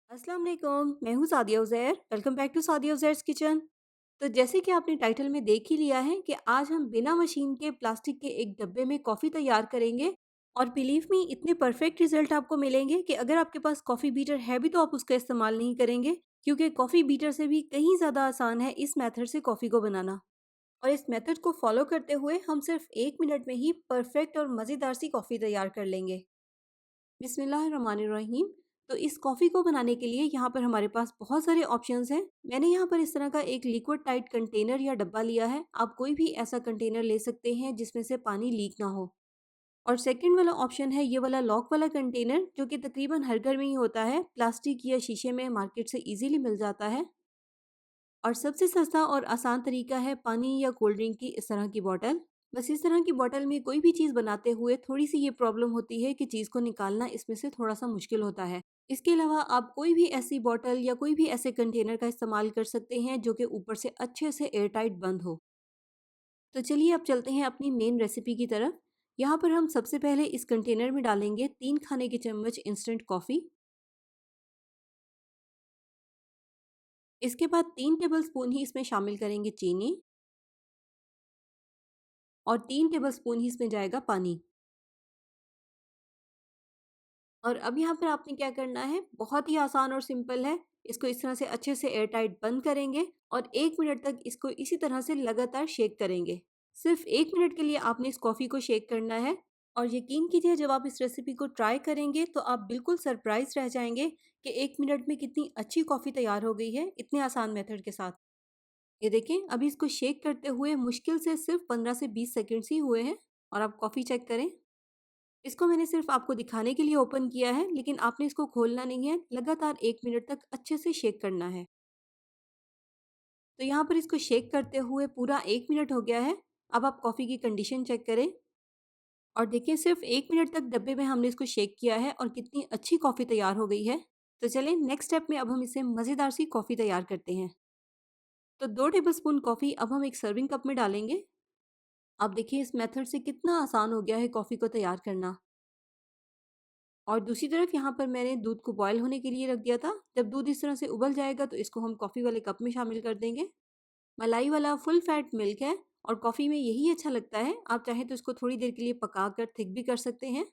अस्सलाम वालेकुम, मैं हूँ Sadia Uzair. Welcome back to Sadia Uzair's kitchen. तो जैसे कि आपने टाइटल में देख ही लिया है कि आज हम बिना मशीन के प्लास्टिक के एक डब्बे में कॉफ़ी तैयार करेंगे और बिलीव मी इतने परफेक्ट रिज़ल्ट आपको मिलेंगे कि अगर आपके पास कॉफ़ी बीटर है भी तो आप उसका इस्तेमाल नहीं करेंगे, क्योंकि कॉफ़ी बीटर से भी कहीं ज़्यादा आसान है इस मेथड से कॉफ़ी को बनाना। और इस मेथड को फ़ॉलो करते हुए हम सिर्फ 1 मिनट में ही परफेक्ट और मज़ेदार सी कॉफ़ी तैयार कर लेंगे। बिस्मिल्लाहिर्रहमानिर्रहीम। तो इस कॉफ़ी को बनाने के लिए यहाँ पर हमारे पास बहुत सारे ऑप्शंस हैं। मैंने यहाँ पर इस तरह का एक लिक्विड टाइट कंटेनर या डब्बा लिया है। आप कोई भी ऐसा कंटेनर ले सकते हैं जिसमें से पानी लीक ना हो। और सेकंड वाला ऑप्शन है ये वाला लॉक वाला कंटेनर, जो कि तकरीबन हर घर में ही होता है। प्लास्टिक या शीशे में मार्केट से ईज़िली मिल जाता है। और सबसे सस्ता और आसान तरीका है पानी या कोल्ड ड्रिंक की इस तरह की बॉटल। बस इस तरह की बॉटल में कोई भी चीज़ बनाते हुए थोड़ी-सी ये प्रॉब्लम होती है कि चीज़ को निकालना इसमें से थोड़ा-सा मुश्किल होता है। इसके अलावा आप कोई भी ऐसी बॉटल या कोई भी ऐसे कंटेनर का इस्तेमाल कर सकते हैं जो कि ऊपर से अच्छे से एयर टाइट बंद हो। तो चलिए अब चलते हैं अपनी मेन रेसिपी की तरफ। यहाँ पर हम सबसे पहले इस कंटेनर में डालेंगे 3 खाने के चम्मच इंस्टेंट कॉफ़ी। इसके बाद 3 टेबलस्पून ही इसमें शामिल करेंगे चीनी और 3 टेबलस्पून ही इसमें जाएगा पानी। और अब यहाँ पर आपने क्या करना है, बहुत ही आसान और सिंपल है। इसको इस तरह से अच्छे से एयर टाइट बंद करेंगे और 1 मिनट तक इसको इसी तरह से लगातार शेक करेंगे। सिर्फ 1 मिनट के लिए आपने इस कॉफ़ी को शेक करना है। और यकीन कीजिए जब आप इस रेसिपी को ट्राई करेंगे तो आप बिल्कुल सरप्राइज़ रह जाएँगे कि 1 मिनट में कितनी अच्छी कॉफ़ी तैयार हो गई है, इतने आसान मेथड के साथ। ये देखें, अभी इसको शेक करते हुए मुश्किल से सिर्फ 15 से 20 सेकंड्स ही हुए हैं। और आप कॉफ़ी चेक करें। इसको मैंने सिर्फ़ आपको दिखाने के लिए ओपन किया है, लेकिन आपने इसको खोलना नहीं है, लगातार 1 मिनट तक अच्छे से शेक करना है। तो यहाँ पर इसको शेक करते हुए पूरा 1 मिनट हो गया है। अब आप कॉफ़ी की कंडीशन चेक करें और देखिए सिर्फ़ 1 मिनट तक डब्बे में हमने इसको शेक किया है और कितनी अच्छी कॉफ़ी तैयार हो गई है। तो चलें नेक्स्ट स्टेप में अब हम इसे मज़ेदार सी कॉफ़ी तैयार करते हैं। तो 2 टेबलस्पून कॉफ़ी अब हम एक सर्विंग कप में डालेंगे। अब देखिए इस मेथड से कितना आसान हो गया है कॉफ़ी को तैयार करना। और दूसरी तरफ यहाँ पर मैंने दूध को बॉयल होने के लिए रख दिया था। जब दूध इस तरह से उबल जाएगा तो इसको हम कॉफ़ी वाले कप में शामिल कर देंगे। मलाई वाला फुल फैट मिल्क है और कॉफ़ी में यही अच्छा लगता है। आप चाहें तो इसको थोड़ी देर के लिए पकाकर थिक भी कर सकते हैं।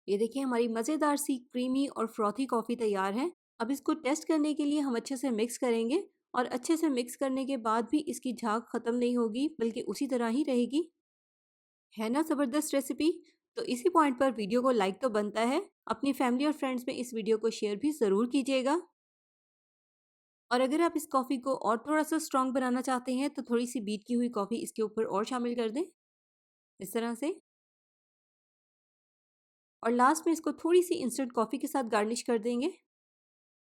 ये देखिए हमारी मज़ेदार सी क्रीमी और फ्रॉथी कॉफ़ी तैयार है। अब इसको टेस्ट करने के लिए हम अच्छे से मिक्स करेंगे और अच्छे से मिक्स करने के बाद भी इसकी झाग ख़त्म नहीं होगी, बल्कि उसी तरह ही रहेगी। है ना ज़बरदस्त रेसिपी? तो इसी पॉइंट पर वीडियो को लाइक तो बनता है। अपनी फैमिली और फ्रेंड्स में इस वीडियो को शेयर भी ज़रूर कीजिएगा। और अगर आप इस कॉफ़ी को और थोड़ा-सा स्ट्रॉन्ग बनाना चाहते हैं तो थोड़ी-सी बीट की हुई कॉफ़ी इसके ऊपर और शामिल कर दें, इस तरह से। और लास्ट में इसको थोड़ी-सी इंस्टेंट कॉफ़ी के साथ गार्निश कर देंगे।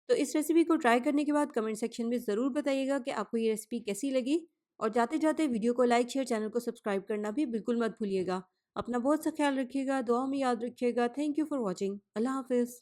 तो इस रेसिपी को ट्राई करने के बाद कमेंट सेक्शन में ज़रूर बताइएगा कि आपको ये रेसिपी कैसी लगी। और जाते-जाते वीडियो को लाइक, शेयर, चैनल को सब्सक्राइब करना भी बिल्कुल मत भूलिएगा। अपना बहुत सा ख्याल रखिएगा, दुआ में याद रखिएगा। Thank you for watching. अल्लाह हाफ़िज़।